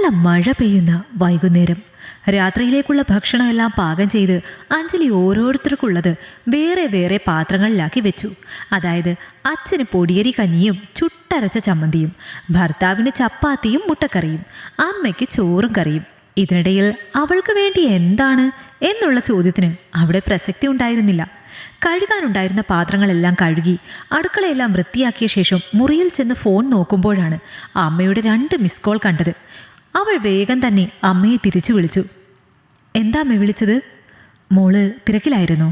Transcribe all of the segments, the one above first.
നല്ല മഴ പെയ്യുന്ന വൈകുന്നേരം. രാത്രിയിലേക്കുള്ള ഭക്ഷണമെല്ലാം പാകം ചെയ്ത് അഞ്ജലി ഓരോരുത്തർക്കുള്ളത് വേറെ വേറെ പാത്രങ്ങളിലാക്കി വെച്ചു. അതായത് അച്ഛന് പൊടിയരി കഞ്ഞിയും ചുട്ടരച്ച ചമ്മന്തിയും, ഭർത്താവിന് ചപ്പാത്തിയും മുട്ടക്കറിയും, അമ്മയ്ക്ക് ചോറും കറിയും. ഇതിനിടയിൽ അവൾക്ക് വേണ്ടി എന്താണ് എന്നുള്ള ചോദ്യത്തിന് അവിടെ പ്രസക്തി ഉണ്ടായിരുന്നില്ല. കഴുകാനുണ്ടായിരുന്ന പാത്രങ്ങളെല്ലാം കഴുകി അടുക്കളയെല്ലാം വൃത്തിയാക്കിയ ശേഷം മുറിയിൽ ചെന്ന് ഫോൺ നോക്കുമ്പോഴാണ് അമ്മയുടെ 2 മിസ് കോൾ കണ്ടത്. അവൾ വേഗം തന്നെ അമ്മയെ തിരിച്ചു വിളിച്ചു. എന്താ അമ്മ വിളിച്ചത്? മോള് തിരക്കിലായിരുന്നോ?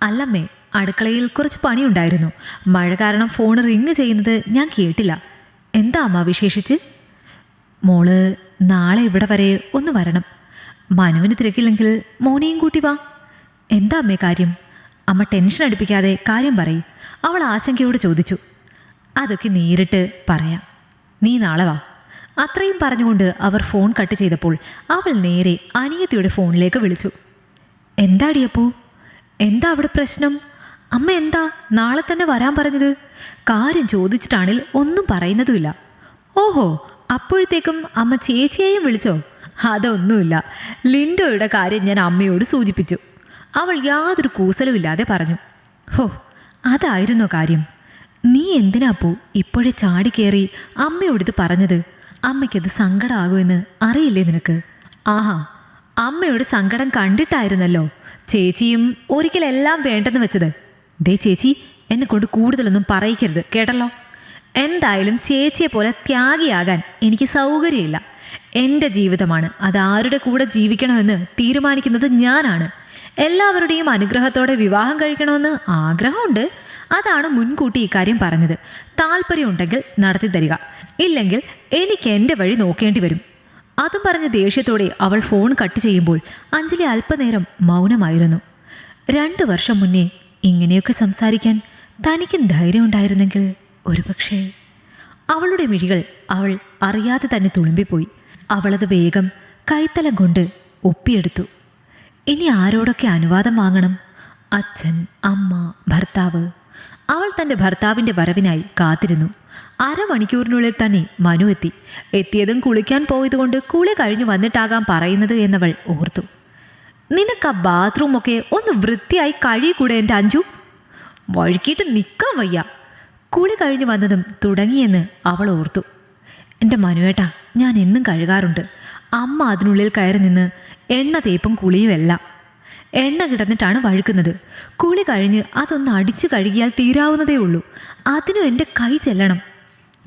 അല്ലമ്മേ, അടുക്കളയിൽ കുറച്ച് പണിയുണ്ടായിരുന്നു. മഴ കാരണം ഫോൺ റിങ് ചെയ്യുന്നത് ഞാൻ കേട്ടില്ല. എന്താ അമ്മ വിശേഷിച്ച്? മോള് നാളെ ഇവിടെ വരെ ഒന്ന് വരണം. മനുവിന് തിരക്കില്ലെങ്കിൽ മോനെയും കൂട്ടി വാ. എന്താ അമ്മേ കാര്യം? അമ്മ ടെൻഷൻ അടുപ്പിക്കാതെ കാര്യം പറയും, അവൾ ആശങ്കയോട് ചോദിച്ചു. അതൊക്കെ നേരിട്ട് പറയാം, നീ നാളെ വാ. അത്രയും പറഞ്ഞുകൊണ്ട് അവർ ഫോൺ കട്ട് ചെയ്തപ്പോൾ അവൾ നേരെ അനിയത്തിയുടെ ഫോണിലേക്ക് വിളിച്ചു. എന്താടിയപ്പോ? എന്താ അവിടെ പ്രശ്നം? അമ്മ എന്താ നാളെ തന്നെ വരാൻ പറഞ്ഞത്? കാര്യം ചോദിച്ചിട്ടാണെങ്കിൽ ഒന്നും പറയുന്നതുമില്ല. ഓഹോ, അപ്പോഴത്തേക്കും അമ്മ ചേച്ചിയെയും വിളിച്ചോ? അതൊന്നുമില്ല, ലിൻഡോയുടെ കാര്യം ഞാൻ അമ്മയോട് സൂചിപ്പിച്ചു. അവൾ യാതൊരു കൂസലുമില്ലാതെ പറഞ്ഞു. ഹോ, അതായിരുന്നോ കാര്യം? നീ എന്തിനാപ്പോ ഇപ്പോഴേ ചാടിക്കേറി അമ്മയോടിത് പറഞ്ഞത്? അമ്മയ്ക്കത് സങ്കടമാകുമെന്ന് അറിയില്ലേ നിനക്ക്? ആഹാ, അമ്മയുടെ സങ്കടം കണ്ടിട്ടായിരുന്നല്ലോ ചേച്ചിയും ഒരിക്കലെല്ലാം വേണ്ടെന്ന് വെച്ചത്. ദേ ചേച്ചി, എന്നെ കൊണ്ട് കൂടുതലൊന്നും പറയിക്കരുത് കേട്ടല്ലോ. എന്തായാലും ചേച്ചിയെ പോലെ ത്യാഗിയാകാൻ എനിക്ക് സൗകര്യമില്ല. എൻ്റെ ജീവിതമാണ്, അത് ആരുടെ കൂടെ ജീവിക്കണമെന്ന് തീരുമാനിക്കുന്നത് ഞാനാണ്. എല്ലാവരുടെയും അനുഗ്രഹത്തോടെ വിവാഹം കഴിക്കണമെന്ന് ആഗ്രഹമുണ്ട്. അതാണ് മുൻകൂട്ടി ഇക്കാര്യം പറഞ്ഞത്. താല്പര്യമുണ്ടെങ്കിൽ നടത്തി തരിക, ഇല്ലെങ്കിൽ എനിക്ക് എൻ്റെ വഴി നോക്കേണ്ടി വരും. അതും പറഞ്ഞ് ദേഷ്യത്തോടെ അവൾ ഫോൺ കട്ട് ചെയ്യുമ്പോൾ അഞ്ജലി അല്പനേരം മൗനമായിരുന്നു. 2 വർഷം മുന്നേ ഇങ്ങനെയൊക്കെ സംസാരിക്കാൻ തനിക്കും ധൈര്യം ഉണ്ടായിരുന്നെങ്കിൽ ഒരുപക്ഷേ. അവളുടെ മിഴികൾ അവൾ അറിയാതെ തന്നെ തുളുമ്പിപ്പോയി. അവളത് വേഗം കൈത്തലം കൊണ്ട് ഒപ്പിയെടുത്തു. ഇനി ആരോടൊക്കെ അനുവാദം വാങ്ങണം? അച്ഛൻ, അമ്മ, ഭർത്താവ്. അവൾ തൻ്റെ ഭർത്താവിൻ്റെ വരവിനായി കാത്തിരുന്നു. 1/2 മണിക്കൂറിനുള്ളിൽ തന്നെ മനു എത്തി. എത്തിയതും കുളിക്കാൻ പോയതുകൊണ്ട് കുളി കഴിഞ്ഞു വന്നിട്ടാകാം പറയുന്നത് എന്നവൾ ഓർത്തു. നിനക്ക് ആ ബാത്റൂമൊക്കെ ഒന്ന് വൃത്തിയായി കഴുകിക്കൂടെ എൻ്റെ അഞ്ജു? വഴുക്കിയിട്ട് നിൽക്കാൻ വയ്യ. കുളി കഴിഞ്ഞു വന്നതും തുടങ്ങിയെന്ന് അവൾ ഓർത്തു. എൻ്റെ മനുവേട്ടാ, ഞാൻ എന്നും കഴുകാറുണ്ട്. അമ്മ അതിനുള്ളിൽ കയറി നിന്ന് എണ്ണ തേപ്പും കുളിയുമെല്ലാം. എണ്ണ കിടന്നിട്ടാണ് വഴുക്കുന്നത്. കുളി കഴിഞ്ഞ് അതൊന്ന് അടിച്ചു കഴുകിയാൽ തീരാവുന്നതേ ഉള്ളൂ. അതിനും എൻ്റെ കൈ ചെല്ലണം.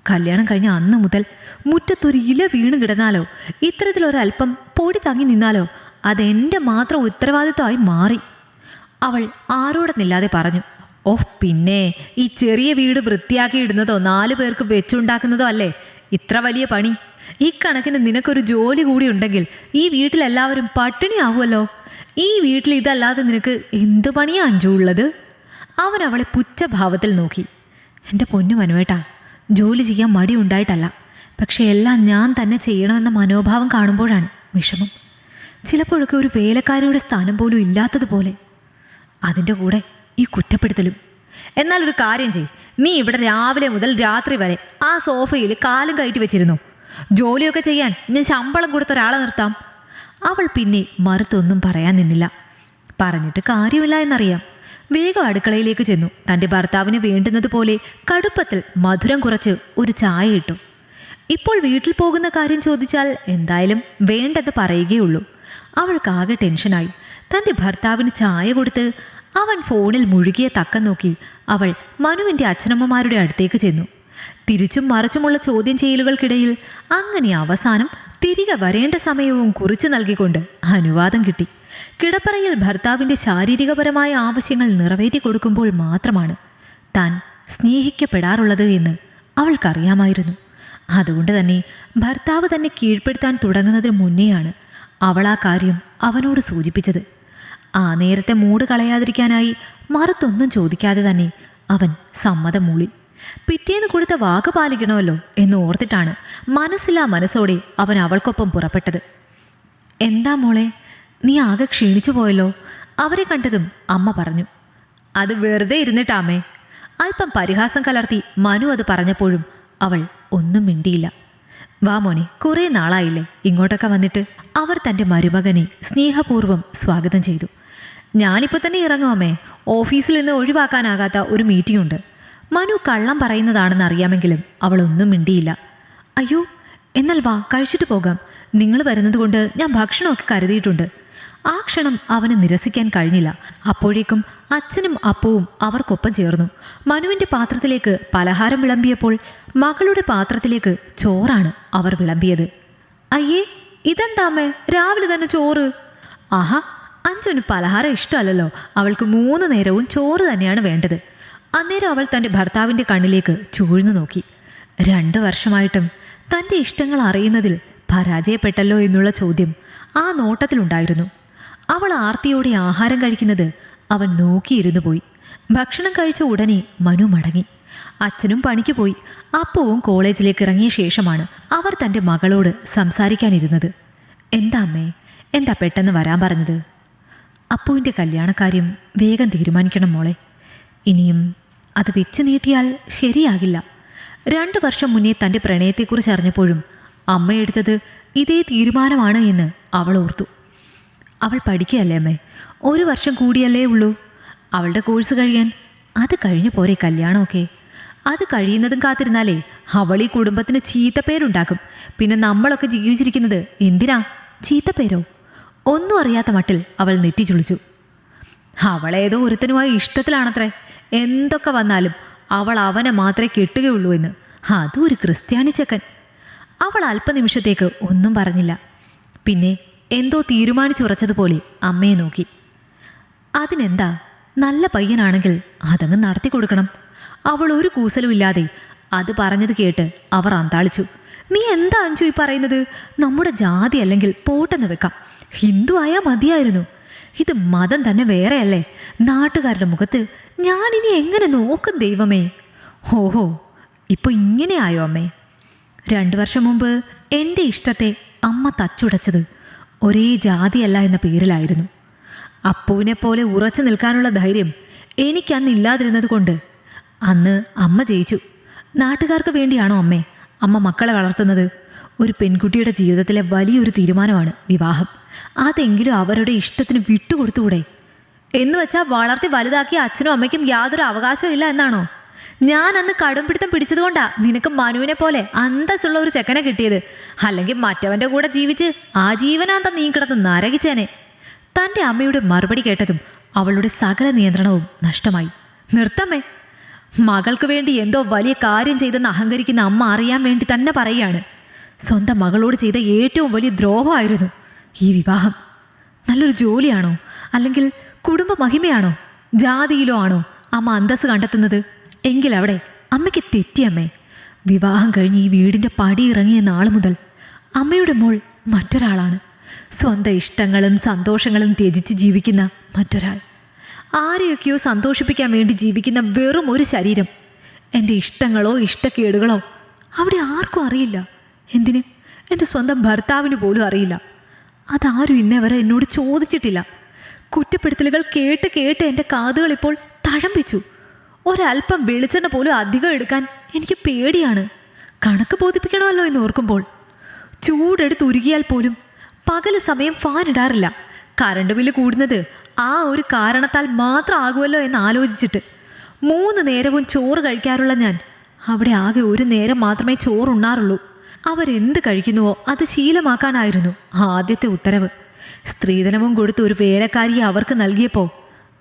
കല്യാണം കഴിഞ്ഞ അന്ന് മുതൽ മുറ്റത്തൊരു ഇല വീണ് കിടന്നാലോ, ഇത്തരത്തിലൊരൽപ്പം പൊടി തങ്ങി നിന്നാലോ അതെൻ്റെ മാത്രം ഉത്തരവാദിത്വമായി മാറി. അവൾ ആരോടെന്നില്ലാതെ പറഞ്ഞു. ഓഹ്, പിന്നെ ഈ ചെറിയ വീട് വൃത്തിയാക്കി ഇടുന്നതോ 4 പേർക്ക് വെച്ചുണ്ടാക്കുന്നതോ അല്ലേ ഇത്ര വലിയ പണി? ഈ കണക്കിന് നിനക്കൊരു ജോലി കൂടി ഉണ്ടെങ്കിൽ ഈ വീട്ടിലെല്ലാവരും പട്ടിണിയാവുമല്ലോ. ഈ വീട്ടിൽ ഇതല്ലാതെ നിനക്ക് എന്ത് പണിയാ അഞ്ജു ഉള്ളത്? അവൻ അവളെ പുച്ഛഭാവത്തിൽ നോക്കി. എൻ്റെ പൊന്നു മനുവേട്ടാ, ജോലി ചെയ്യാൻ മടി ഉണ്ടായിട്ടല്ല, പക്ഷെ എല്ലാം ഞാൻ തന്നെ ചെയ്യണമെന്ന മനോഭാവം കാണുമ്പോഴാണ് വിഷമം. ചിലപ്പോഴൊക്കെ ഒരു വേലക്കാരിയുടെ സ്ഥാനം പോലും ഇല്ലാത്തതുപോലെ. അതിൻ്റെ കൂടെ ഈ കുറ്റപ്പെടുത്തലും. എന്നാൽ ഒരു കാര്യം ചെയ്, നീ ഇവിടെ രാവിലെ മുതൽ രാത്രി വരെ ആ സോഫയിൽ കാലും കയറ്റി വെച്ചിരുന്നു. ജോലിയൊക്കെ ചെയ്യാൻ ഞാൻ ശമ്പളം കൊടുത്ത ഒരാളെ നിർത്താം. അവൾ പിന്നെ മറുത്തൊന്നും പറയാൻ നിന്നില്ല. പറഞ്ഞിട്ട് കാര്യമില്ല എന്നറിയാം. വേഗം അടുക്കളയിലേക്ക് ചെന്നു. തൻ്റെ ഭർത്താവിന് വേണ്ടുന്നത് പോലെ കടുപ്പത്തിൽ മധുരം കുറച്ച് ഒരു ചായ ഇട്ടു. ഇപ്പോൾ വീട്ടിൽ പോകുന്ന കാര്യം ചോദിച്ചാൽ എന്തായാലും വേണ്ടെന്ന് പറയുകയുള്ളൂ. അവൾക്കാകെ ടെൻഷനായി. തൻ്റെ ഭർത്താവിന് ചായ കൊടുത്ത് അവൻ ഫോണിൽ മുഴുകിയ തക്കം നോക്കി അവൾ മനുവിൻ്റെ അച്ഛനമ്മമാരുടെ അടുത്തേക്ക് ചെന്നു. തിരിച്ചും മറിച്ചുമുള്ള ചോദ്യം ചെയ്യലുകൾക്കിടയിൽ അങ്ങനെ അവസാനം തിരികെ വരേണ്ട സമയവും കുറിച്ചു നൽകിക്കൊണ്ട് അനുവാദം കിട്ടി. കിടപ്പറയിൽ ഭർത്താവിൻ്റെ ശാരീരികപരമായ ആവശ്യങ്ങൾ നിറവേറ്റി കൊടുക്കുമ്പോൾ മാത്രമാണ് താൻ സ്നേഹിക്കപ്പെടാറുള്ളത് എന്ന് അവൾക്കറിയാമായിരുന്നു. അതുകൊണ്ട് തന്നെ ഭർത്താവ് തന്നെ കീഴ്പ്പെടുത്താൻ തുടങ്ങുന്നതിന് മുന്നെയാണ് അവൾ ആ കാര്യം അവനോട് സൂചിപ്പിച്ചത്. ആ നേരത്തെ മൂട് കളയാതിരിക്കാനായി മറുത്തൊന്നും ചോദിക്കാതെ തന്നെ അവൻ സമ്മതം മൂളി. പിറ്റേന്ന് കൊടുത്ത വാക്ക് പാലിക്കണമല്ലോ എന്ന് ഓർത്തിട്ടാണ് മനസ്സില്ലാ മനസ്സോടെ അവൻ അവൾക്കൊപ്പം പുറപ്പെട്ടത്. എന്താ മോളെ, നീ ആകെ ക്ഷീണിച്ചു പോയല്ലോ? അവരെ കണ്ടതും അമ്മ പറഞ്ഞു. അത് വെറുതെ ഇരുന്നിട്ടാമേ. അല്പം പരിഹാസം കലർത്തി മനു അത് പറഞ്ഞപ്പോഴും അവൾ ഒന്നും മിണ്ടിയില്ല. വാ മോനെ, കുറേ നാളായില്ലേ ഇങ്ങോട്ടൊക്കെ വന്നിട്ട്. അവർ തൻ്റെ മരുമകനെ സ്നേഹപൂർവ്വം സ്വാഗതം ചെയ്തു. ഞാനിപ്പോൾ തന്നെ ഇറങ്ങും അമ്മേ, ഓഫീസിൽ നിന്ന് ഒഴിവാക്കാനാകാത്ത ഒരു മീറ്റിംഗ് ഉണ്ട്. മനു കള്ളം പറയുന്നതാണെന്ന് അറിയാമെങ്കിലും അവളൊന്നും മിണ്ടിയില്ല. അയ്യോ, എന്നാൽ വാ, കഴിച്ചിട്ട് പോകാം. നിങ്ങൾ വരുന്നത് കൊണ്ട് ഞാൻ ഭക്ഷണമൊക്കെ കരുതിയിട്ടുണ്ട്. ആ ക്ഷണം അവന് നിരസിക്കാൻ കഴിഞ്ഞില്ല. അപ്പോഴേക്കും അച്ഛനും അപ്പവും അവർക്കൊപ്പം ചേർന്നു. മനുവിൻ്റെ പാത്രത്തിലേക്ക് പലഹാരം വിളമ്പിയപ്പോൾ മകളുടെ പാത്രത്തിലേക്ക് ചോറാണ് അവർ വിളമ്പിയത്. അയ്യേ, ഇതെന്താമ്മേ രാവിലെ തന്നെ ചോറ്? ആഹാ, അഞ്ജുന് പലഹാരം ഇഷ്ടമല്ലല്ലോ. അവൾക്ക് 3 നേരവും ചോറ് തന്നെയാണ് വേണ്ടത്. അന്നേരം അവൾ തൻ്റെ ഭർത്താവിൻ്റെ കണ്ണിലേക്ക് ചൂഴ്ന്നു നോക്കി. 2 വർഷമായിട്ടും തൻ്റെ ഇഷ്ടങ്ങൾ അറിയുന്നതിൽ പരാജയപ്പെട്ടല്ലോ എന്നുള്ള ചോദ്യം ആ നോട്ടത്തിലുണ്ടായിരുന്നു. അവൾ ആർത്തിയോടെ ആഹാരം കഴിക്കുന്നത് അവൻ നോക്കിയിരുന്നു പോയി. ഭക്ഷണം കഴിച്ച ഉടനെ മനു മടങ്ങി. അച്ഛനും പണിക്ക് പോയി. അപ്പവും കോളേജിലേക്ക് ഇറങ്ങിയ ശേഷമാണ് അവർ തൻ്റെ മകളോട് സംസാരിക്കാനിരുന്നത്. എന്താ അമ്മേ, എന്താ പെട്ടെന്ന് വരാൻ പറഞ്ഞത്? അപ്പുവിൻ്റെ കല്യാണക്കാര്യം വേഗം തീരുമാനിക്കണം മോളെ. ഇനിയും അത് വെച്ച് നീട്ടിയാൽ ശരിയാകില്ല. 2 വർഷം മുന്നേ തൻ്റെ പ്രണയത്തെക്കുറിച്ച് അറിഞ്ഞപ്പോഴും അമ്മയെടുത്തത് ഇതേ തീരുമാനമാണ് എന്ന് അവൾ ഓർത്തു. അവൾ പഠിക്കുകയല്ലേ അമ്മേ, 1 വർഷം കൂടിയല്ലേ ഉള്ളൂ. അവളുടെ കോഴ്സ് കഴിയാൻ. അത് കഴിഞ്ഞു പോരെ കല്യാണമൊക്കെ. അത് കഴിയുന്നതും കാത്തിരുന്നാലേ അവൾ ഈ കുടുംബത്തിന് ചീത്തപ്പേരുണ്ടാക്കും. പിന്നെ നമ്മളൊക്കെ ജീവിച്ചിരിക്കുന്നത് എന്തിനാ? ചീത്തപ്പേരോ? ഒന്നും അറിയാത്ത മട്ടിൽ അവൾ നെറ്റിച്ചുളിച്ചു. അവളേതോ ഒരുത്തനുമായി ഇഷ്ടത്തിലാണത്രേ. എന്തൊക്കെ വന്നാലും അവൾ അവനെ മാത്രമേ കെട്ടുകയുള്ളൂ എന്ന്. അതും ഒരു ക്രിസ്ത്യാനി ചെക്കൻ. അവൾ അല്പനിമിഷത്തേക്ക് ഒന്നും പറഞ്ഞില്ല. പിന്നെ എന്തോ തീരുമാനിച്ചുറച്ചതുപോലെ അമ്മയെ നോക്കി. അതിനെന്താ, നല്ല പയ്യനാണെങ്കിൽ അതങ്ങ് നടത്തി കൊടുക്കണം. അവൾ ഒരു കൂസലും ഇല്ലാതെ അത് പറഞ്ഞത് കേട്ട് അവർ അന്താളിച്ചു. നീ എന്താ അഞ്ജു ഈ പറയുന്നത്? നമ്മുടെ ജാതി അല്ലെങ്കിൽ പോട്ടെന്ന് വെക്കാം, ഹിന്ദു ആയാൽ മതിയായിരുന്നു. ഇത് മതം തന്നെ വേറെയല്ലേ? നാട്ടുകാരുടെ മുഖത്ത് ഞാനിനി എങ്ങനെ നോക്കും ദൈവമേ? ഓഹോ, ഇപ്പോൾ ഇങ്ങനെയായോ അമ്മേ? 2 വർഷം മുമ്പ് എൻ്റെ ഇഷ്ടത്തെ അമ്മ തച്ചുടച്ചത് ഒരേ ജാതിയല്ല എന്ന പേരിലായിരുന്നു. അപ്പുവിനെ പോലെ ഉറച്ചു നിൽക്കാനുള്ള ധൈര്യം എനിക്കന്ന് ഇല്ലാതിരുന്നത് കൊണ്ട് അന്ന് അമ്മ ജയിച്ചു. നാട്ടുകാർക്ക് വേണ്ടിയാണോ അമ്മേ അമ്മ മക്കളെ വളർത്തുന്നത്? ഒരു പെൺകുട്ടിയുടെ ജീവിതത്തിലെ വലിയൊരു തീരുമാനമാണ് വിവാഹം. അതെങ്കിലും അവരുടെ ഇഷ്ടത്തിന് വിട്ടുകൊടുത്തുകൂടെ? എന്ന് വെച്ചാൽ വളർത്തി വലുതാക്കിയ അച്ഛനും അമ്മയ്ക്കും യാതൊരു അവകാശവും ഇല്ല എന്നാണോ? ഞാൻ അന്ന് കടുംപിടുത്തം പിടിച്ചതുകൊണ്ടാ നിനക്ക് മനുവിനെ പോലെ അന്തസ്സുള്ള ഒരു ചെക്കനെ കിട്ടിയത്. അല്ലെങ്കിൽ മറ്റവൻ്റെ കൂടെ ജീവിച്ച് ആ ജീവനാന്തം നീ കിടന്ന് നരകിച്ചേനെ. തൻ്റെ അമ്മയുടെ മറുപടി കേട്ടതും അവളുടെ സകല നിയന്ത്രണവും നഷ്ടമായി. നിർത്തമ്മേ, മകൾക്ക് വേണ്ടി എന്തോ വലിയ കാര്യം ചെയ്തെന്ന് അഹങ്കരിക്കുന്ന അമ്മ അറിയാൻ വേണ്ടി തന്നെ പറയുകയാണ്. സ്വന്തം മകളോട് ചെയ്ത ഏറ്റവും വലിയ ദ്രോഹമായിരുന്നു ഈ വിവാഹം. നല്ലൊരു ജോലിയാണോ അല്ലെങ്കിൽ കുടുംബ മഹിമയാണോ ജാതിയിലോ ആണോ അമ്മ അന്തസ്സ് കണ്ടെത്തുന്നത്? എങ്കിലവിടെ അമ്മയ്ക്ക് തെറ്റിയമ്മേ. വിവാഹം കഴിഞ്ഞ് ഈ വീടിൻ്റെ പടി ഇറങ്ങിയ നാൾ മുതൽ അമ്മയുടെ മോൾ മറ്റൊരാളാണ്. സ്വന്തം ഇഷ്ടങ്ങളും സന്തോഷങ്ങളും ത്യജിച്ച് ജീവിക്കുന്ന മറ്റൊരാൾ. ആരെയൊക്കെയോ സന്തോഷിപ്പിക്കാൻ വേണ്ടി ജീവിക്കുന്ന വെറും ഒരു ശരീരം. എൻ്റെ ഇഷ്ടങ്ങളോ ഇഷ്ടക്കേടുകളോ അവിടെ ആർക്കും അറിയില്ല. എന്തിന്, എൻ്റെ സ്വന്തം ഭർത്താവിന് പോലും അറിയില്ല. അതാരും ഇന്നേ വരെ എന്നോട് ചോദിച്ചിട്ടില്ല. കുറ്റപ്പെടുത്തലുകൾ കേട്ട് കേട്ട് എൻ്റെ കാതുകളിപ്പോൾ തഴമ്പിച്ചു. ഒരല്പം വെളിച്ചെണ്ണ പോലും അധികം എടുക്കാൻ എനിക്ക് പേടിയാണ്. കണക്ക് ബോധിപ്പിക്കണമല്ലോ എന്ന് ഓർക്കുമ്പോൾ. ചൂടെടുത്ത് ഉരുകിയാൽ പോലും പകല് സമയം ഫാൻ ഇടാറില്ല. കറണ്ട് ബില്ല് കൂടുന്നത് ആ ഒരു കാരണത്താൽ മാത്രം ആകുമല്ലോ എന്ന് ആലോചിച്ചിട്ട് 3 നേരവും ചോറ് കഴിക്കാറുള്ള ഞാൻ അവിടെ ആകെ 1 നേരം മാത്രമേ ചോറുണ്ണാറുള്ളൂ. അവരെന്ത് കഴിക്കുന്നുവോ അത് ശീലമാക്കാനായിരുന്നു ആദ്യത്തെ ഉത്തരവ്. സ്ത്രീധനവും കൊടുത്ത് ഒരു വേലക്കാരിയെ അവർക്ക് നൽകിയപ്പോൾ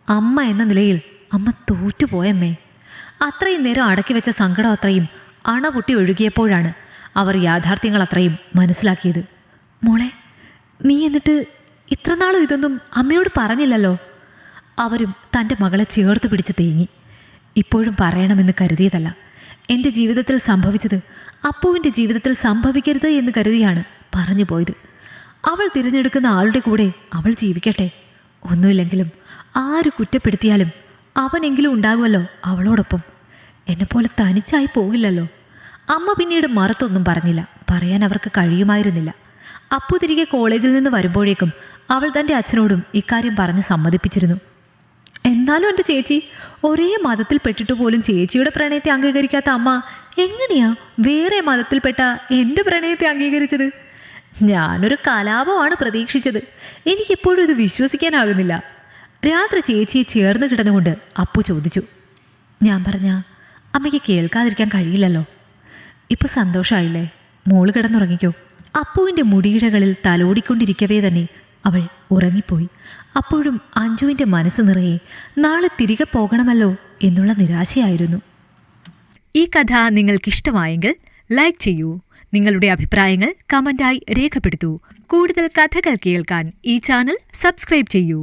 അമ്മ എന്ന നിലയിൽ അമ്മ തോറ്റുപോയമ്മേ. അത്രയും നേരം അടക്കി വെച്ച സങ്കടം അത്രയും അണപൊട്ടി ഒഴുകിയപ്പോഴാണ് അവർ യാഥാർത്ഥ്യങ്ങൾ അത്രയും മനസ്സിലാക്കിയത്. മോളെ, നീ എന്നിട്ട് ഇത്രനാളും ഇതൊന്നും അമ്മയോട് പറഞ്ഞില്ലല്ലോ. അവരും തൻ്റെ മകളെ ചേർത്ത് പിടിച്ച് തേങ്ങി. ഇപ്പോഴും പറയണമെന്ന് കരുതിയതല്ല. എൻ്റെ ജീവിതത്തിൽ സംഭവിച്ചത് അപ്പുവിൻ്റെ ജീവിതത്തിൽ സംഭവിക്കരുത് എന്ന് കരുതിയാണ് പറഞ്ഞു പോയത്. അവൾ തിരഞ്ഞെടുക്കുന്ന ആളുടെ കൂടെ അവൾ ജീവിക്കട്ടെ. ഒന്നുമില്ലെങ്കിലും ആര് കുറ്റപ്പെടുത്തിയാലും അവനെങ്കിലും ഉണ്ടാകുമല്ലോ അവളോടൊപ്പം. എന്നെപ്പോലെ തനിച്ചായി പോകില്ലല്ലോ. അമ്മ പിന്നീട് മറുത്തൊന്നും പറഞ്ഞില്ല. പറയാൻ അവർക്ക് കഴിയുമായിരുന്നില്ല. അപ്പു തിരികെ കോളേജിൽ നിന്ന് വരുമ്പോഴേക്കും അവൾ തൻ്റെ അച്ഛനോടും ഇക്കാര്യം പറഞ്ഞ് സമ്മതിപ്പിച്ചിരുന്നു. എന്നാലും എൻ്റെ ചേച്ചി ഒരേ മതത്തിൽ പെട്ടിട്ട് പോലും ചേച്ചിയുടെ പ്രണയത്തെ അംഗീകരിക്കാത്ത അമ്മ എങ്ങനെയാ വേറെ മതത്തിൽപ്പെട്ട എൻ്റെ പ്രണയത്തെ അംഗീകരിച്ചത്? ഞാനൊരു കലാപമാണ് പ്രതീക്ഷിച്ചത്. എനിക്കെപ്പോഴും ഇത് വിശ്വസിക്കാനാകുന്നില്ല. രാത്രി ചേച്ചിയെ ചേർന്ന് കിടന്നുകൊണ്ട് അപ്പു ചോദിച്ചു. ഞാൻ പറഞ്ഞ അമ്മയ്ക്ക് കേൾക്കാതിരിക്കാൻ കഴിയില്ലല്ലോ. ഇപ്പൊ സന്തോഷമായില്ലേ? മോള് കിടന്നുറങ്ങിക്കോ. അപ്പുവിൻ്റെ മുടിയിഴകളിൽ തലോടിക്കൊണ്ടിരിക്കവേ തന്നെ അവൾ ഉറങ്ങിപ്പോയി. അപ്പോഴും അഞ്ജുവിൻ്റെ മനസ്സ് നിറയെ നാളെ തിരികെ പോകണമല്ലോ എന്നുള്ള നിരാശയായിരുന്നു. ഈ കഥ നിങ്ങൾക്കിഷ്ടമായെങ്കിൽ ലൈക്ക് ചെയ്യൂ. നിങ്ങളുടെ അഭിപ്രായങ്ങൾ കമന്റായി രേഖപ്പെടുത്തൂ. കൂടുതൽ കഥകൾ കേൾക്കാൻ ഈ ചാനൽ സബ്സ്ക്രൈബ് ചെയ്യൂ.